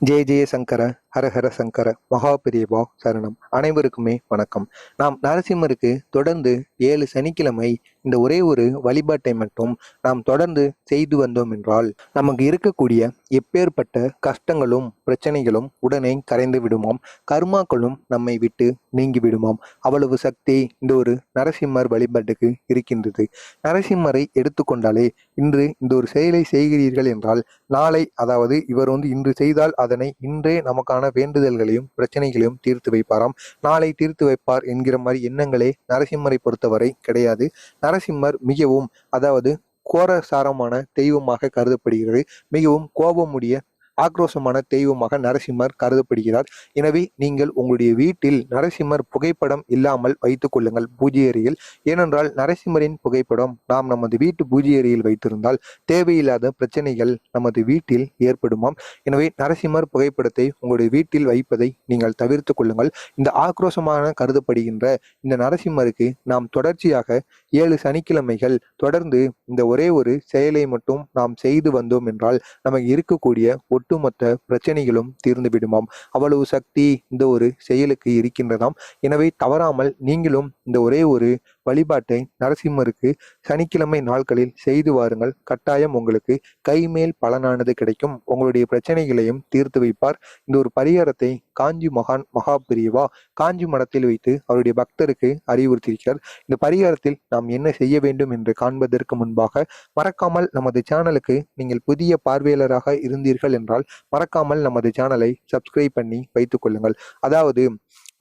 ஜெய ஜெய சங்கர ஹரஹர சங்கர மகா பெரியவா சரணம். அனைவருக்குமே வணக்கம். நாம் நரசிம்மருக்கு தொடர்ந்து 7 சனிக்கிழமை இந்த ஒரே ஒரு வழிபாட்டை மட்டும் நாம் தொடர்ந்து செய்து வந்தோம் என்றால் நமக்கு இருக்கக்கூடிய எப்பேற்பட்ட கஷ்டங்களும் பிரச்சனைகளும் உடனே கரைந்து விடுமாம். கர்மாக்களும் நம்மை விட்டு நீங்கி விடுமாம். அவ்வளவு சக்தி இந்த ஒரு நரசிம்மர் வழிபாட்டுக்கு இருக்கின்றது. நரசிம்மரை எடுத்துக்கொண்டாலே இன்று இந்த ஒரு செயலை செய்கிறீர்கள் என்றால் நாளை, அதாவது இவர் இன்று செய்தால் அதனை இன்றே நமக்கான வேண்டுதல்களையும் பிரச்சனைகளையும் தீர்த்து வைப்பாராம். நாளை தீர்த்து வைப்பார் என்கிற மாதிரி எண்ணங்களே நரசிம்மரை பொறுத்தவரை கிடையாது. நரசிம்மர் மிகவும், அதாவது கோரசாரமான தெய்வமாக கருதப்படுகிறது. மிகவும் கோபமுடைய ஆக்ரோஷமான தெய்வமாக நரசிம்மர் கருதப்படுகிறார். எனவே நீங்கள் உங்களுடைய வீட்டில் நரசிம்மர் புகைப்படம் இல்லாமல் வைத்துக் கொள்ளுங்கள் பூஜை அறையில். ஏனென்றால் நரசிம்மரின் புகைப்படம் நாம் நமது வீட்டு பூஜை அறையில் வைத்திருந்தால் தேவையில்லாத பிரச்சனைகள் நமது வீட்டில் ஏற்படுமாம். எனவே நரசிம்மர் புகைப்படத்தை உங்களுடைய வீட்டில் வைப்பதை நீங்கள் தவிர்த்து கொள்ளுங்கள். இந்த ஆக்ரோஷமான கருதப்படுகின்ற இந்த நரசிம்மருக்கு நாம் தொடர்ச்சியாக 7 சனிக்கிழமைகள் தொடர்ந்து இந்த ஒரே ஒரு செயலை மட்டும் நாம் செய்து வந்தோம் என்றால் நமக்கு இருக்கக்கூடிய ஒட்டுமொத்த பிரச்சனைகளும் தீர்ந்து விடுமாம். அவ்வளவு சக்தி இந்த ஒரு செயலுக்கு இருக்கின்றதாம். எனவே தவறாமல் நீங்களும் இந்த ஒரே ஒரு வழிபாட்டை நரசிம்மருக்கு சனிக்கிழமை நாட்களில் செய்து வாருங்கள். கட்டாயம் உங்களுக்கு கைமேல் பலனானது கிடைக்கும். உங்களுடைய பிரச்சனைகளையும் தீர்த்து வைப்பார். இந்த ஒரு பரிகாரத்தை காஞ்சி மகான் மகா பெரியவா காஞ்சி மடத்தில் வைத்து அவருடைய பக்தருக்கு அறிவுறுத்தியிருக்கிறார். இந்த பரிகாரத்தில் நாம் என்ன செய்ய வேண்டும் என்று காண்பதற்கு முன்பாக மறக்காமல் நமது சேனலுக்கு நீங்கள் புதிய பார்வையாளராக இருந்தீர்கள் என்றால் மறக்காமல் நமது சேனலை சப்ஸ்கிரைப் பண்ணி வைத்துக் கொள்ளுங்கள். அதாவது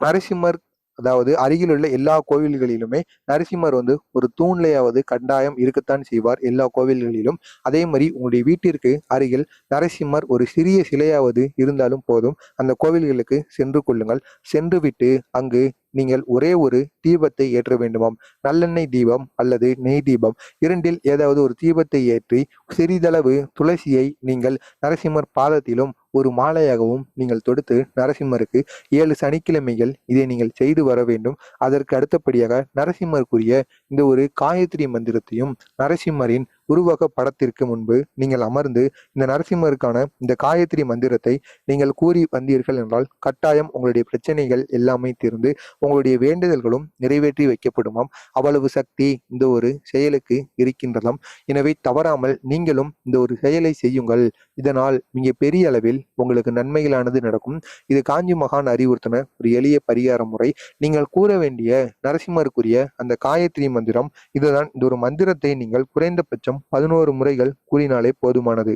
நரசிம்மர், அதாவது அருகிலுள்ள எல்லா கோவில்களிலுமே நரசிம்மர் ஒரு தூண்லையாவது கட்டாயம் இருக்கத்தான் செய்வார் எல்லா கோவில்களிலும். அதே மாதிரி உங்களுடைய வீட்டிற்கு அருகில் நரசிம்மர் ஒரு சிறிய சிலையாவது இருந்தாலும் போதும். அந்த கோவில்களுக்கு சென்று கொள்ளுங்கள். சென்று விட்டு அங்கு நீங்கள் ஒரே ஒரு தீபத்தை ஏற்ற வேண்டுமாம். நல்லெண்ணெய் தீபம் அல்லது நெய் தீபம், இரண்டில் ஏதாவது ஒரு தீபத்தை ஏற்றி சிறிதளவு துளசியை நீங்கள் நரசிம்மர் பாதத்திலும் ஒரு மாலையாகவும் நீங்கள் தொடுத்து நரசிம்மருக்கு 7 சனிக்கிழமைகள் இதை நீங்கள் செய்து வர வேண்டும். அதற்கு அடுத்தபடியாக நரசிம்மருக்குரிய இந்த ஒரு காயத்ரி மந்திரத்தையும் நரசிம்மரின் உருவக படத்திற்கு முன்பு நீங்கள் அமர்ந்து இந்த நரசிம்மருக்கான இந்த காயத்ரி மந்திரத்தை நீங்கள் கூறி வந்தீர்கள் என்றால் கட்டாயம் உங்களுடைய பிரச்சனைகள் எல்லாமே தீர்ந்து உங்களுடைய வேண்டுதல்களும் நிறைவேற்றி வைக்கப்படுமாம். அவ்வளவு சக்தி இந்த ஒரு செயலுக்கு இருக்கின்றதாம். எனவே தவறாமல் நீங்களும் இந்த ஒரு செயலை செய்யுங்கள். இதனால் மிக பெரிய அளவில் உங்களுக்கு நன்மைகளானது நடக்கும். இது காஞ்சி மகான் அறிவுறுத்தின ஒரு எளிய பரிகார முறை. நீங்கள் கூற வேண்டிய நரசிம்மருக்குரிய அந்த காயத்ரி மந்திரம் இதுதான். இந்த ஒரு மந்திரத்தை நீங்கள் குறைந்தபட்சம் 11 முறைகள் கூறினாலே போதுமானது.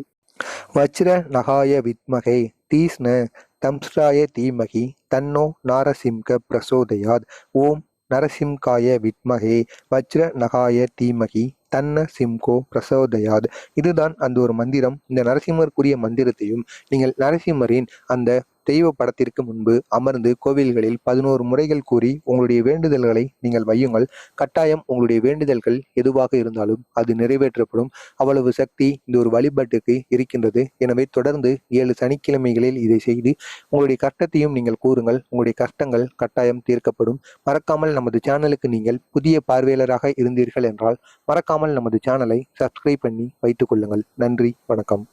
வஜ்ர நகாய வித்மகே தீஸ்ன தம்ஸ்ராய தீமகி தன்னோ நாரசிம்க பிரசோதயாத். ஓம் நரசிம்காய வித்மகே வஜ்ர நகாய தீமகி தன்ன சிம்கோ பிரசோதயாத். இதுதான் அந்த ஒரு மந்திரம். இந்த நரசிம்மருக்குரிய மந்திரத்தையும் நீங்கள் நரசிம்மரின் அந்த தெய்வ படத்திற்கு முன்பு அமர்ந்து கோவில்களில் 11 முறைகள் கூறி உங்களுடைய வேண்டுதல்களை நீங்கள் வையுங்கள். கட்டாயம் உங்களுடைய வேண்டுதல்கள் எதுவாக இருந்தாலும் அது நிறைவேற்றப்படும். அவ்வளவு சக்தி இந்த ஒரு வழிபாட்டுக்கு இருக்கின்றது. எனவே தொடர்ந்து 7 சனிக்கிழமைகளில் இதை செய்து உங்களுடைய கஷ்டத்தையும் நீங்கள் கூறுங்கள். உங்களுடைய கஷ்டங்கள் கட்டாயம் தீர்க்கப்படும். மறக்காமல் நமது சேனலுக்கு நீங்கள் புதிய பார்வையாளராக இருந்தீர்கள் என்றால் மறக்காமல் நமது சேனலை சப்ஸ்கிரைப் பண்ணி வைத்துக் கொள்ளுங்கள். நன்றி, வணக்கம்.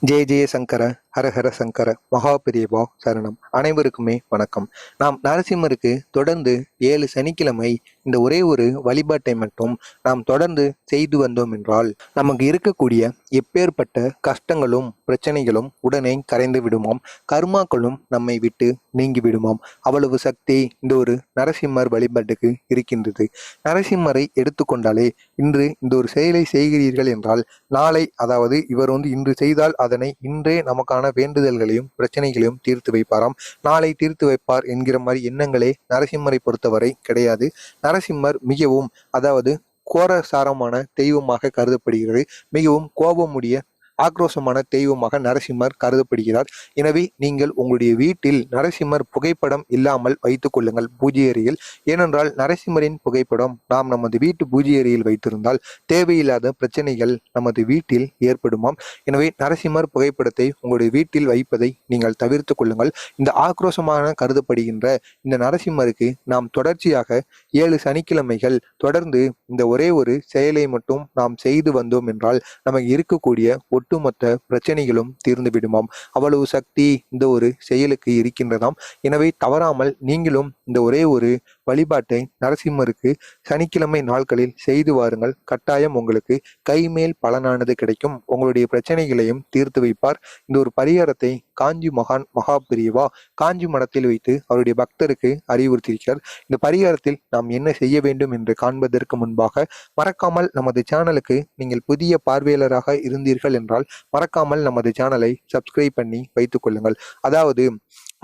ஜெய ஜெய சங்கர ஹரஹர சங்கர மகா பெரியவா சரணம். அனைவருக்குமே வணக்கம். நாம் நரசிம்மருக்கு தொடர்ந்து 7 சனிக்கிழமை இந்த ஒரே ஒரு வழிபாட்டை மட்டும் நாம் தொடர்ந்து செய்து வந்தோம் என்றால் நமக்கு இருக்கக்கூடிய எப்பேற்பட்ட கஷ்டங்களும் பிரச்சனைகளும் உடனே கரைந்து விடுமாம். கர்மாக்களும் நம்மை விட்டு நீங்கி விடுமாம். அவ்வளவு சக்தி இந்த ஒரு நரசிம்மர் வழிபாட்டுக்கு இருக்கின்றது. நரசிம்மரை எடுத்துக்கொண்டாலே இன்று இந்த ஒரு செயலை செய்கிறீர்கள் என்றால் நாளை, அதாவது இவர் இன்று செய்தால் அதனை இன்றே நமக்கான வேண்டுதல்களையும் பிரச்சனைகளையும் தீர்த்து வைப்பாராம். நாளை தீர்த்து வைப்பார் என்கிற மாதிரி எண்ணங்களே நரசிம்மரை பொறுத்தவரை கிடையாது. நரசிம்மர் மிகவும், அதாவது கோரசாரமான தெய்வமாக கருதப்படுகிறது. மிகவும் கோபமுடைய ஆக்ரோஷமான தெய்வமாக நரசிம்மர் கருதப்படுகிறார். எனவே நீங்கள் உங்களுடைய வீட்டில் நரசிம்மர் புகைப்படம் இல்லாமல் வைத்துக் கொள்ளுங்கள் பூஜை அறையில். ஏனென்றால் நரசிம்மரின் புகைப்படம் நாம் நமது வீட்டு பூஜை அறையில் வைத்திருந்தால் தேவையில்லாத பிரச்சனைகள் நமது வீட்டில் ஏற்படுமாம். எனவே நரசிம்மர் புகைப்படத்தை உங்களுடைய வீட்டில் வைப்பதை நீங்கள் தவிர்த்து கொள்ளுங்கள். இந்த ஆக்ரோஷமான கருதப்படுகின்ற இந்த நரசிம்மருக்கு நாம் தொடர்ச்சியாக 7 சனிக்கிழமைகள் தொடர்ந்து இந்த ஒரே ஒரு செயலை மட்டும் நாம் செய்து வந்தோம் என்றால் நமக்கு இருக்கக்கூடிய ஒட்டுமொத்த பிரச்சனைகளும் தீர்ந்து விடுமாம். அவ்வளவு சக்தி இந்த ஒரு செயலுக்கு இருக்கின்றதாம். எனவே தவறாமல் நீங்களும் இந்த ஒரே ஒரு வழிபாட்டை நரசிம்மருக்கு சனிக்கிழமை நாட்களில் செய்து வாருங்கள். கட்டாயம் உங்களுக்கு கைமேல் பலனானது கிடைக்கும். உங்களுடைய பிரச்சனைகளையும் தீர்த்து வைப்பார். இந்த ஒரு பரிகாரத்தை காஞ்சி மகா பெரியவா காஞ்சி மடத்தில் வைத்து அவருடைய பக்தருக்கு அறிவுறுத்தியிருக்கிறார். இந்த பரிகாரத்தில் நாம் என்ன செய்ய வேண்டும் என்று காண்பதற்கு முன்பாக மறக்காமல் நமது சேனலுக்கு நீங்கள் புதிய பார்வையாளராக இருந்தீர்கள் என்றால் மறக்காமல் நமது சேனலை சப்ஸ்கிரைப் பண்ணி வைத்துக் கொள்ளுங்கள். அதாவது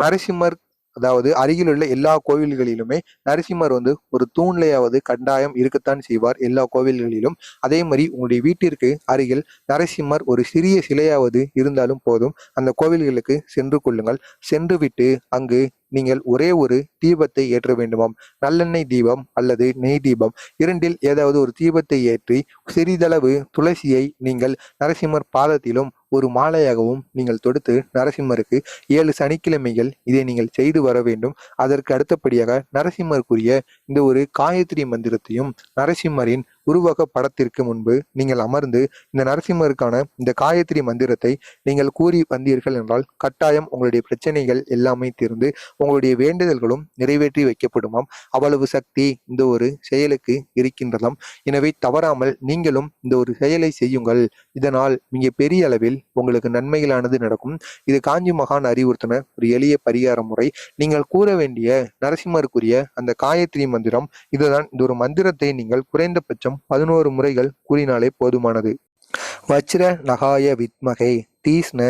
நரசிம்மர் அருகிலுள்ள எல்லா கோவில்களிலுமே நரசிம்மர் ஒரு தூண்லையாவது கட்டாயம் இருக்கத்தான் செய்வார் எல்லா கோவில்களிலும். அதே மாதிரி உங்களுடைய வீட்டிற்கு அருகில் நரசிம்மர் ஒரு சிறிய சிலையாவது இருந்தாலும் போதும். அந்த கோவில்களுக்கு சென்று கொள்ளுங்கள். சென்று விட்டு அங்கு நீங்கள் ஒரே ஒரு தீபத்தை ஏற்ற வேண்டுமாம். நல்லெண்ணெய் தீபம் அல்லது நெய் தீபம் இரண்டில் ஏதாவது ஒரு தீபத்தை ஏற்றி சிறிதளவு துளசியை நீங்கள் நரசிம்மர் பாதத்திலும் ஒரு மாலையாகவும் நீங்கள் தொடுத்து நரசிம்மருக்கு 7 சனிக்கிழமைகள் இதை நீங்கள் செய்து வர வேண்டும். அதற்கு அடுத்தபடியாக நரசிம்மருக்குரிய இந்த ஒரு காயத்ரி மந்திரத்தையும் நரசிம்மரின் உருவக படத்திற்கு முன்பு நீங்கள் அமர்ந்து இந்த நரசிம்மருக்கான இந்த காயத்ரி மந்திரத்தை நீங்கள் கூறி வந்தீர்கள் என்றால் கட்டாயம் உங்களுடைய பிரச்சனைகள் எல்லாமே தீர்ந்து உங்களுடைய வேண்டுதல்களும் நிறைவேற்றி வைக்கப்படுமாம். அவ்வளவு சக்தி இந்த ஒரு செயலுக்கு இருக்கின்றதாம். எனவே தவறாமல் நீங்களும் இந்த ஒரு செயலை செய்யுங்கள். இதனால் மிக பெரிய அளவில் உங்களுக்கு நன்மைகளானது நடக்கும். இது காஞ்சி மகான் அறிவுறுத்தின ஒரு எளிய பரிகார முறை. நீங்கள் கூற வேண்டிய நரசிம்மருக்குரிய அந்த காயத்ரி மந்திரம் இதுதான். இந்த ஒரு மந்திரத்தை நீங்கள் குறைந்தபட்சம் 11 முறைகள் கூறினாலே போதுமானது. வஜ்ர நகாய வித்மகே தீஸ்ன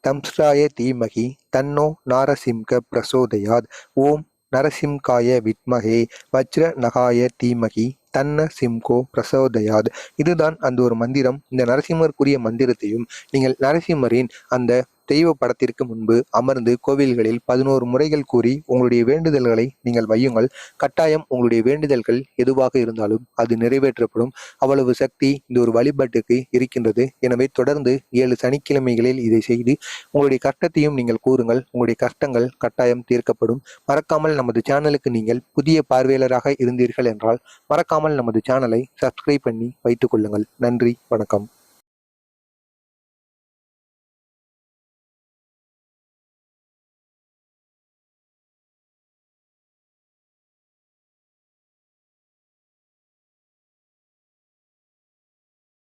தம்ஸ்ராய தீமகி தன்னோ நாரசிம்க பிரசோதயாத். ஓம் நரசிம்காய வித்மகே வஜ்ர நகாய தீமகி தன்ன சிம்கோ பிரசோதயாத். இதுதான் அந்த ஒரு மந்திரம். இந்த நரசிம்மருக்குரிய மந்திரத்தையும் நீங்கள் நரசிம்மரின் அந்த தெய்வ படத்திற்கு முன்பு அமர்ந்து கோவில்களில் 11 முறைகள் கூறி உங்களுடைய வேண்டுதல்களை நீங்கள் வையுங்கள். கட்டாயம் உங்களுடைய வேண்டுதல்கள் எதுவாக இருந்தாலும் அது நிறைவேற்றப்படும். அவ்வளவு சக்தி இந்த ஒரு வழிபாட்டுக்கு இருக்கின்றது. எனவே தொடர்ந்து 7 சனிக்கிழமைகளில் இதை செய்து உங்களுடைய கஷ்டத்தையும் நீங்கள் கூறுங்கள். உங்களுடைய கஷ்டங்கள் கட்டாயம் தீர்க்கப்படும். மறக்காமல் நமது சேனலுக்கு நீங்கள் புதிய பார்வையாளராக இருந்தீர்கள் என்றால் மறக்காமல் நமது சேனலை சப்ஸ்கிரைப் பண்ணி வைத்துக் கொள்ளுங்கள். நன்றி, வணக்கம்.